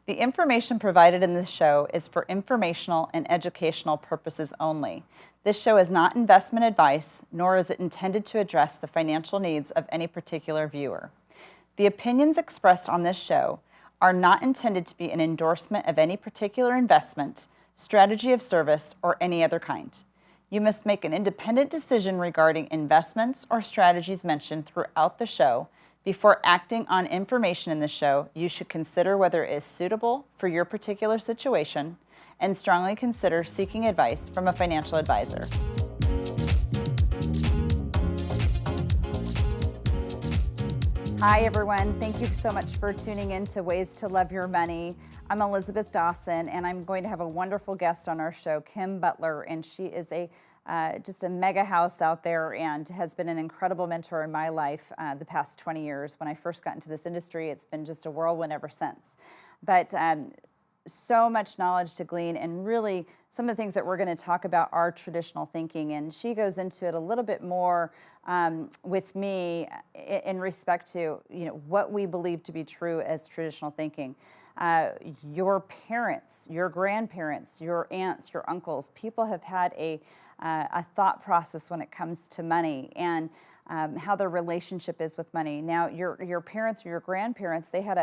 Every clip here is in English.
The information provided in this show is for informational and educational purposes only. This show is not investment advice, nor is it intended to address the financial needs of any particular viewer. The opinions expressed on this show are not intended to be an endorsement of any particular investment, strategy of service, or any other kind. You must make an independent decision regarding investments or strategies mentioned throughout the show. Before acting on information in the show, you should consider whether it is suitable for your particular situation and strongly consider seeking advice from a financial advisor. Hi everyone, thank you so much for tuning in to Ways to Love Your Money. I'm Elisabeth Dawson, and I'm going to have a wonderful guest on our show, Kim Butler, and she is just a mega house out there and has been an incredible mentor in my life the past 20 years. When I first got into this industry, it's been just a whirlwind ever since. But so much knowledge to glean, and really some of the things that we're going to talk about are traditional thinking, and she goes into it a little bit more with me in respect to what we believe to be true as traditional thinking. Your parents, your grandparents, your aunts, your uncles, people have had a thought process when it comes to money and how their relationship is with money. Now, your parents or your grandparents, they had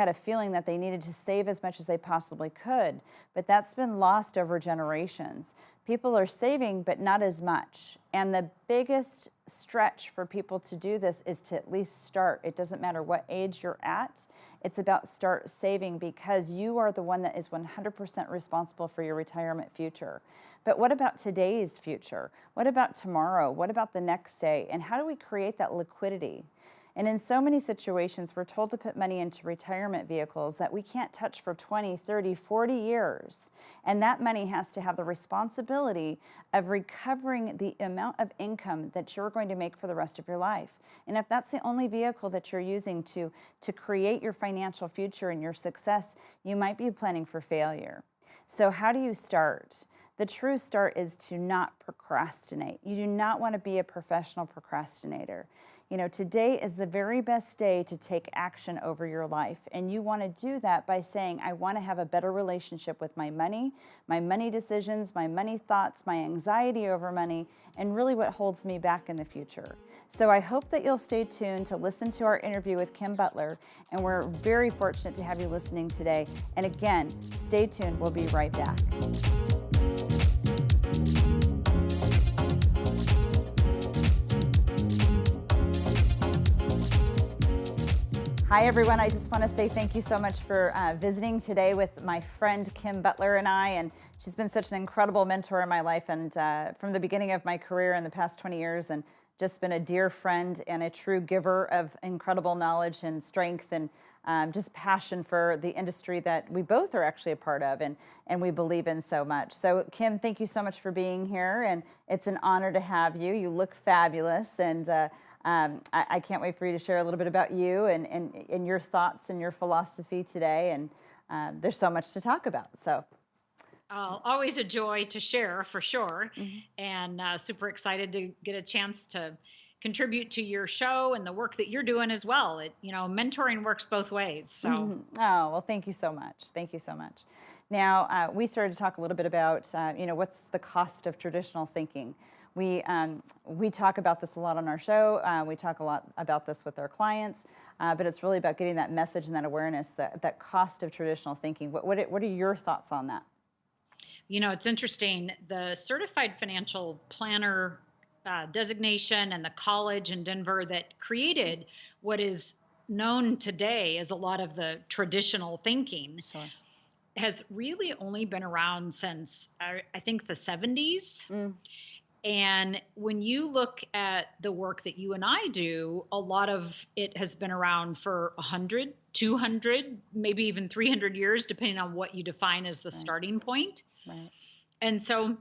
a feeling that they needed to save as much as they possibly could, but that's been lost over generations. People are saving, but not as much. And the biggest stretch for people to do this is to at least start. It doesn't matter what age you're at. It's about start saving, because you are the one that is 100% responsible for your retirement future. But what about today's future? What about tomorrow? What about the next day? And how do we create that liquidity? And in so many situations, we're told to put money into retirement vehicles that we can't touch for 20, 30, 40 years. And that money has to have the responsibility of recovering the amount of income that you're going to make for the rest of your life. And if that's the only vehicle that you're using to create your financial future and your success, you might be planning for failure. So how do you start? The true start is to not procrastinate. You do not want to be a professional procrastinator. Today is the very best day to take action over your life. And you want to do that by saying, I want to have a better relationship with my money decisions, my money thoughts, my anxiety over money, and really what holds me back in the future. So I hope that you'll stay tuned to listen to our interview with Kim Butler. And we're very fortunate to have you listening today. And again, stay tuned. We'll be right back. Hi everyone, I just want to say thank you so much for visiting today with my friend Kim Butler and I, and she's been such an incredible mentor in my life, and from the beginning of my career in the past 20 years, and just been a dear friend and a true giver of incredible knowledge and strength and just passion for the industry that we both are actually a part of and we believe in so much. So Kim, thank you so much for being here, and it's an honor to have you. You look fabulous, and I can't wait for you to share a little bit about you and your thoughts and your philosophy today. And there's so much to talk about. So, always a joy to share, for sure. Mm-hmm. And super excited to get a chance to contribute to your show and the work that you're doing as well. Mentoring works both ways. So, oh, well, thank you so much. Thank you so much. Now, we started to talk a little bit about, what's the cost of traditional thinking. We talk about this a lot on our show. We talk a lot about this with our clients, but it's really about getting that message and that awareness, that cost of traditional thinking. What are your thoughts on that? It's interesting. The Certified Financial Planner designation and the college in Denver that created what is known today as a lot of the traditional thinking has really only been around since, I think, the 70s. Mm. And when you look at the work that you and I do, a lot of it has been around for 100, 200, maybe even 300 years, depending on what you define as the starting point. Right. And so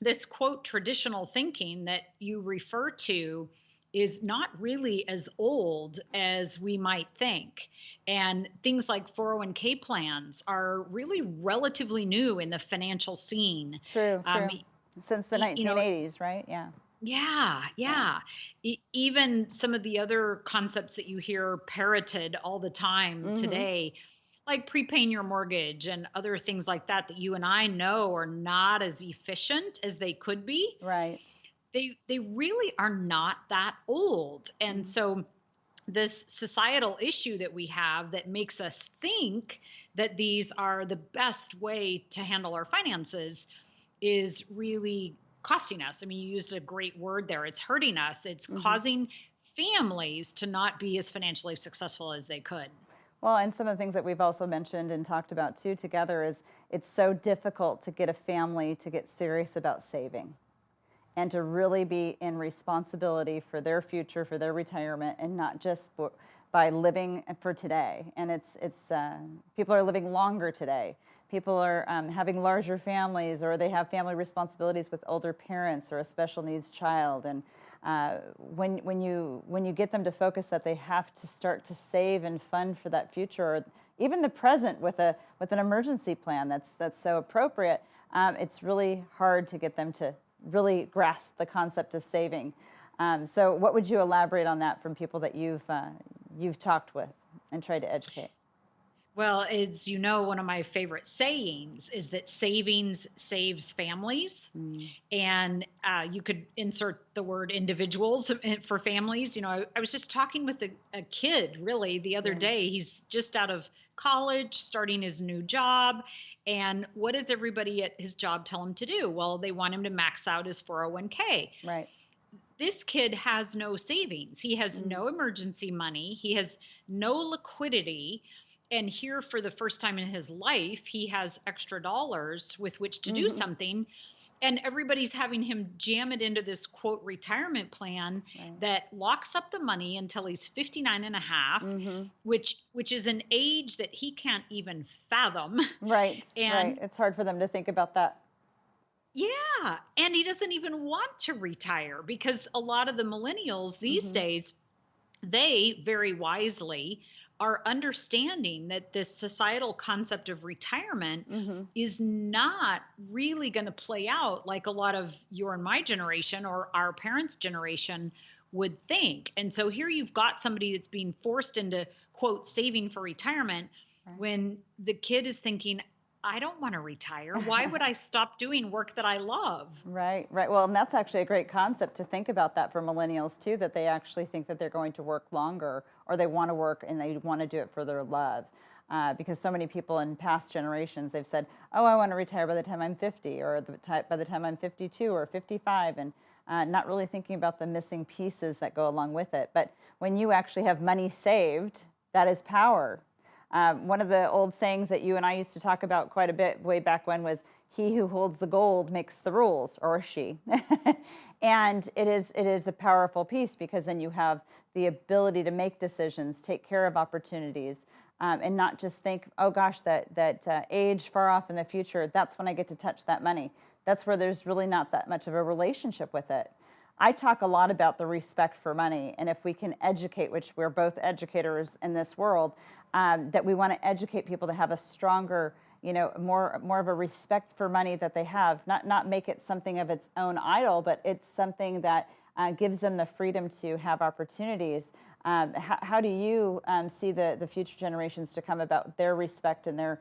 this quote, traditional thinking that you refer to is not really as old as we might think. And things like 401k plans are really relatively new in the financial scene. True. Since the 1980s, right? Yeah. Even some of the other concepts that you hear parroted all the time today, like prepaying your mortgage and other things like that you and I know are not as efficient as they could be, Right. they really are not that old. And Mhm. so this societal issue that we have that makes us think that these are the best way to handle our finances is really costing us. I mean, you used a great word there. It's hurting us. It's Mhm. causing families to not be as financially successful as they could. Well, and some of the things that we've also mentioned and talked about too together is it's so difficult to get a family to get serious about saving and to really be in responsibility for their future, for their retirement, and not just by living for today. And people are living longer today. People are having larger families, or they have family responsibilities with older parents or a special needs child. And when you get them to focus that they have to start to save and fund for that future, or even the present with an emergency plan that's so appropriate, it's really hard to get them to really grasp the concept of saving. So, what would you elaborate on that from people that you've talked with and tried to educate? Well, as you know, one of my favorite sayings is that savings saves families. Mm. And you could insert the word individuals for families. I was just talking with a kid really the other Yeah. day. He's just out of college, starting his new job. And what does everybody at his job tell him to do? Well, they want him to max out his 401k. Right. This kid has no savings. He has Mm. no emergency money. He has no liquidity. And here, for the first time in his life, he has extra dollars with which to do Hmm. something. And everybody's having him jam it into this quote retirement plan Right. that locks up the money until he's 59 and a half, Hmm. which is an age that he can't even fathom. Right. Right. And It's hard for them to think about that. yeah, and he doesn't even want to retire because a lot of the millennials these Hmm. days, they very wisely are understanding that this societal concept of retirement Hmm. is not really going to play out like a lot of your and my generation or our parents' generation would think. And so here you've got somebody that's being forced into quote saving for retirement when the kid is thinking, I don't want to retire. Why Right. would I stop doing work that I love? Right, right. Well, and that's actually a great concept to think about that for millennials too, that they actually think that they're going to work longer or they want to work and they want to do it for their love. Because so many people in past generations, they've said, oh, I want to retire by the time I'm 50 or by the time I'm 52 or 55, and not really thinking about the missing pieces that go along with it. But when you actually have money saved, that is power. One of the old sayings that you and I used to talk about quite a bit way back when was, "He who holds the gold makes the rules," or she. And it is a powerful piece because then you have the ability to make decisions, take care of opportunities, and not just think, "Oh gosh, that age far off in the future, that's when I get to touch that money." That's where there's really not that much of a relationship with it. I talk a lot about the respect for money, and if we can educate, which we're both educators in this world, that we want to educate people to have a stronger, more of a respect for money that they have, not make it something of its own idol, but it's something that gives them the freedom to have opportunities. How do you see the future generations to come about their respect and their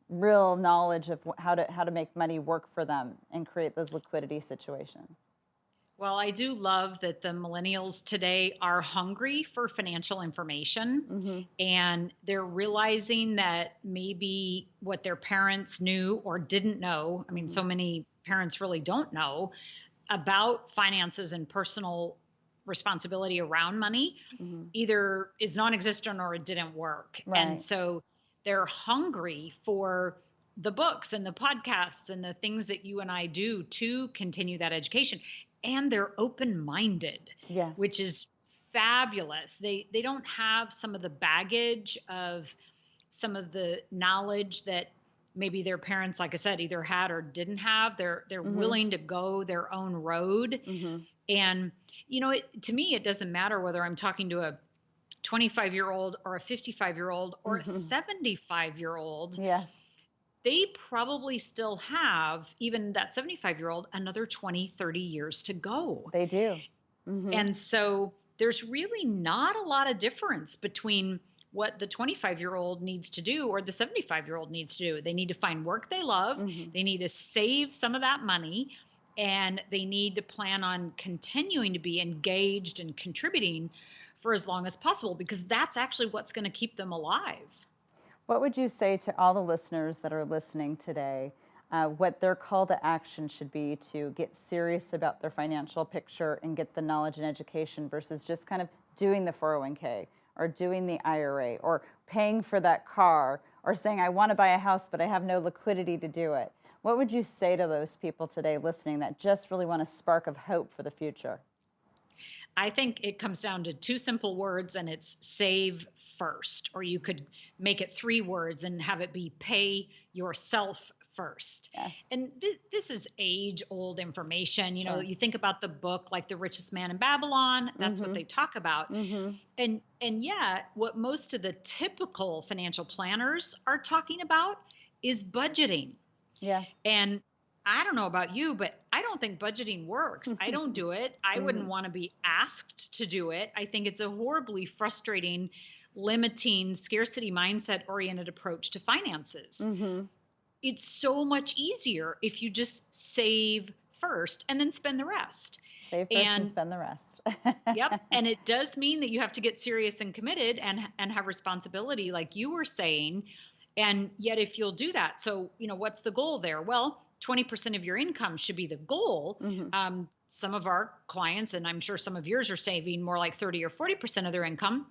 real knowledge of how to make money work for them and create those liquidity situations? Well, I do love that the millennials today are hungry for financial information Hmm. and they're realizing that maybe what their parents knew or didn't know. I mean, Hmm. so many parents really don't know about finances and personal responsibility around money, Hmm. either is non existent or it didn't work. And Right. so they're hungry for the books and the podcasts and the things that you and I do to continue that education. And they're open minded, Yes. which is fabulous. They don't have some of the baggage of some of the knowledge that maybe their parents, like I said, either had or didn't have. They're Hmm. willing to go their own road. Hmm. And to me, it doesn't matter whether I'm talking to a 25-year-old or a 55-year-old or a Hmm. 75-year-old. Yes, They probably still have, even that 75-year-old, another 20, 30 years to go. they do. Hmm. And so there's really not a lot of difference between what the 25-year-old needs to do or the 75-year-old needs to do. They need to find work they love. Hmm. They need to save some of that money, and they need to plan on continuing to be engaged and contributing for as long as possible, because that's actually what's going to keep them alive. What would you say to all the listeners that are listening today, what their call to action should be to get serious about their financial picture and get the knowledge and education versus just kind of doing the 401k or doing the IRA or paying for that car or saying, I want to buy a house, but I have no liquidity to do it? What would you say to those people today listening that just really want a spark of hope for the future? I think it comes down to two simple words, and it's save first. Or you could make it three words and have it be pay yourself first. Yes. And this is age old information. Sure. You think about the book like The Richest Man in Babylon, that's what Mm-hmm. they talk about. Mm-hmm. And yeah, what most of the typical financial planners are talking about is budgeting. Yes. And I don't know about you, but I don't think budgeting works. I don't do it. I wouldn't Mm-hmm. want to be asked to do it. I think it's a horribly frustrating, limiting, scarcity mindset oriented approach to finances. Mm-hmm. It's so much easier if you just save first and then spend the rest. Save first and And spend the rest. yep, and it does mean that you have to get serious and committed and have responsibility like you were saying. And yet if you'll do that, so what's the goal there? Well, 20% of your income should be the goal. Mm-hmm. Some of our clients, and I'm sure some of yours, are saving more like 30 or 40% of their income.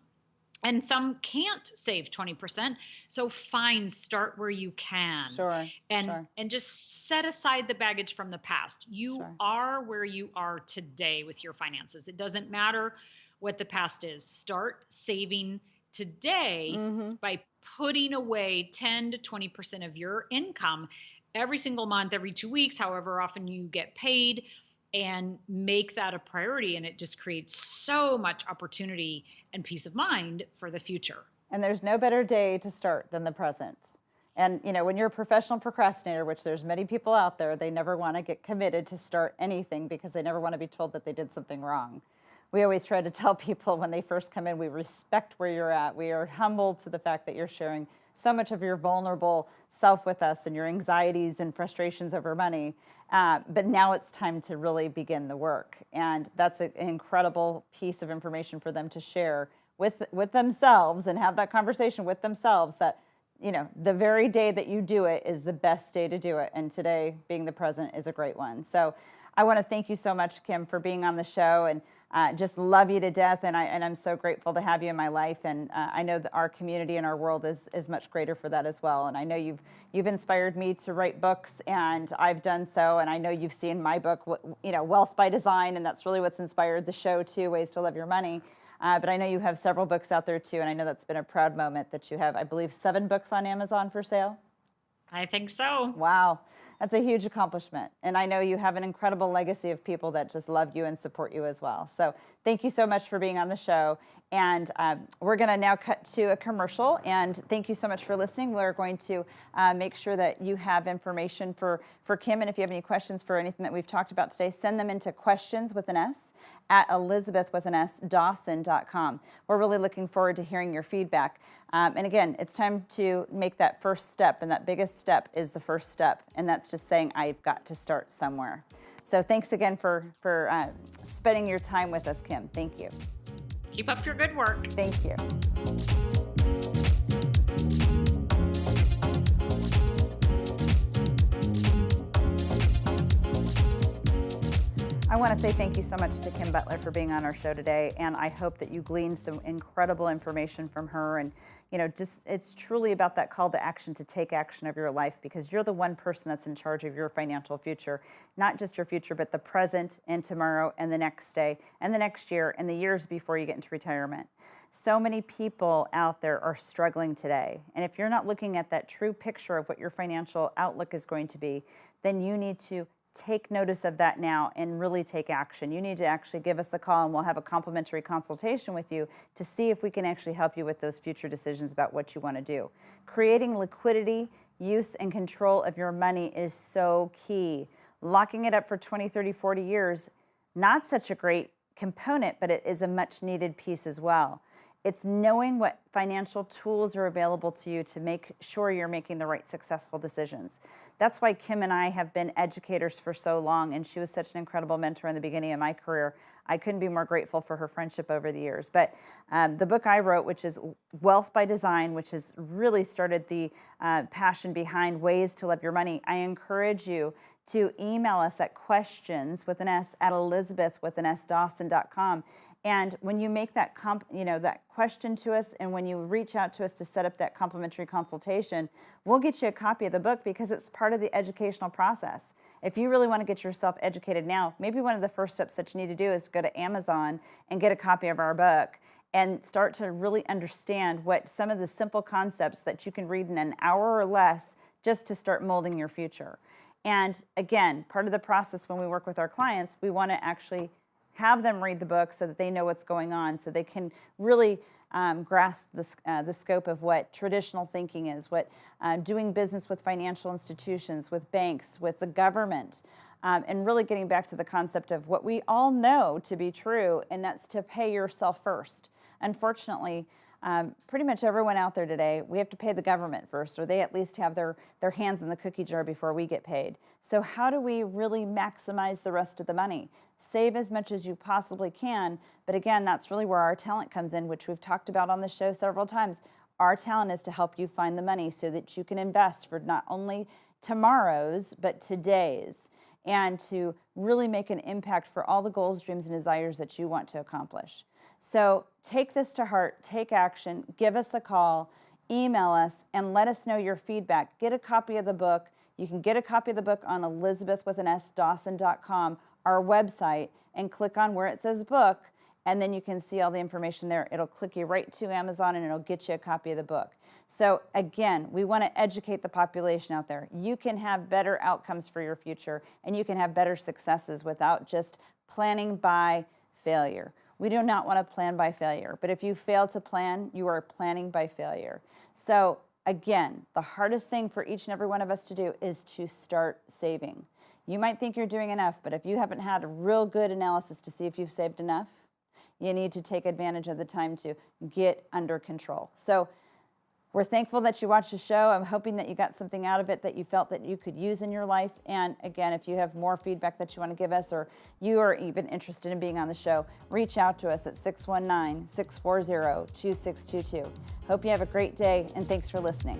And some can't save 20%. So fine, start where you can. Sure. And Sure. and just set aside the baggage from the past. You Sure. are where you are today with your finances. It doesn't matter what the past is. Start saving today Mm-hmm. by putting away 10 to 20% of your income every single month, every 2 weeks, however often you get paid, and make that a priority. And it just creates so much opportunity and peace of mind for the future. And there's no better day to start than the present. And when you're a professional procrastinator, which there's many people out there, they never want to get committed to start anything because they never want to be told that they did something wrong. We always try to tell people when they first come in, we respect where you're at. We are humbled to the fact that you're sharing so much of your vulnerable self with us and your anxieties and frustrations over money. But now it's time to really begin the work. And that's an incredible piece of information for them to share with themselves and have that conversation with themselves that, the very day that you do it is the best day to do it. And today, being the present, is a great one. So I want to thank you so much, Kim, for being on the show, and just love you to death. And I'm so grateful to have you in my life. And I know that our community and our world is much greater for that as well. And I know you've inspired me to write books, and I've done so. And I know you've seen my book, Wealth by Design, and that's really what's inspired the show too, Ways to Love Your Money. But I know you have several books out there too, and I know that's been a proud moment that you have, I believe, 7 books on Amazon for sale. I think so. Wow, that's a huge accomplishment. And I know you have an incredible legacy of people that just love you and support you as well. So thank you so much for being on the show. And we're going to now cut to a commercial. And thank you so much for listening. We're going to make sure that you have information for Kim. And if you have any questions for anything that we've talked about today, send them into questions with an S at Dawson.com. We're really looking forward to hearing your feedback. And again, it's time to make that first step. And that biggest step is the first step. And that's just saying, I've got to start somewhere. So thanks again for spending your time with us, Kim. Thank you. Keep up your good work. Thank you. I want to say thank you so much to Kim Butler for being on our show today, and I hope that you gleaned some incredible information from her. And just it's truly about that call to action, to take action of your life, because you're the one person that's in charge of your financial future, not just your future, but the present and tomorrow and the next day and the next year and the years before you get into retirement. So many people out there are struggling today, and if you're not looking at that true picture of what your financial outlook is going to be, then you need to take notice of that now and really take action. You need to actually give us the call, and we'll have a complimentary consultation with you to see if we can actually help you with those future decisions about what you want to do. Creating liquidity, use, and control of your money is so key. Locking it up for 20, 30, 40 years, not such a great component, but it is a much needed piece as well. It's knowing what financial tools are available to you to make sure you're making the right successful decisions. That's why Kim and I have been educators for so long, and she was such an incredible mentor in the beginning of my career. I couldn't be more grateful for her friendship over the years. But the book I wrote, which is Wealth by Design, which has really started the passion behind ways to love your money, I encourage you to email us at questions with an S at elizabeth.dawson.com. And when you make that that question to us, and when you reach out to us to set up that complimentary consultation, we'll get you a copy of the book because it's part of the educational process. If you really want to get yourself educated now, maybe one of the first steps that you need to do is go to Amazon and get a copy of our book and start to really understand what some of the simple concepts that you can read in an hour or less just to start molding your future. And again, part of the process when we work with our clients, we want to actually have them read the book so that they know what's going on, so they can really grasp the scope of what traditional thinking is, what doing business with financial institutions, with banks, with the government, and really getting back to the concept of what we all know to be true, and that's to pay yourself first. Unfortunately, pretty much everyone out there today, we have to pay the government first, or they at least have their hands in the cookie jar before we get paid. So how do we really maximize the rest of the money? Save as much as you possibly can, but again, that's really where our talent comes in, which we've talked about on the show several times. Our talent is to help you find the money so that you can invest for not only tomorrow's, but today's, and to really make an impact for all the goals, dreams, and desires that you want to accomplish. So take this to heart, take action, give us a call, email us, and let us know your feedback. Get a copy of the book. You can get a copy of the book on elizabeth.dawson.com, our website, and click on where it says book, and then you can see all the information there. It'll click you right to Amazon, and it'll get you a copy of the book. So again, we want to educate the population out there. You can have better outcomes for your future, and you can have better successes without just planning by failure. We do not want to plan by failure, but if you fail to plan, you are planning by failure. So again, the hardest thing for each and every one of us to do is to start saving. You might think you're doing enough, but if you haven't had a real good analysis to see if you've saved enough, you need to take advantage of the time to get under control. So we're thankful that you watched the show. I'm hoping that you got something out of it that you felt that you could use in your life. And again, if you have more feedback that you want to give us, or you are even interested in being on the show, reach out to us at 619-640-2622. Hope you have a great day, and thanks for listening.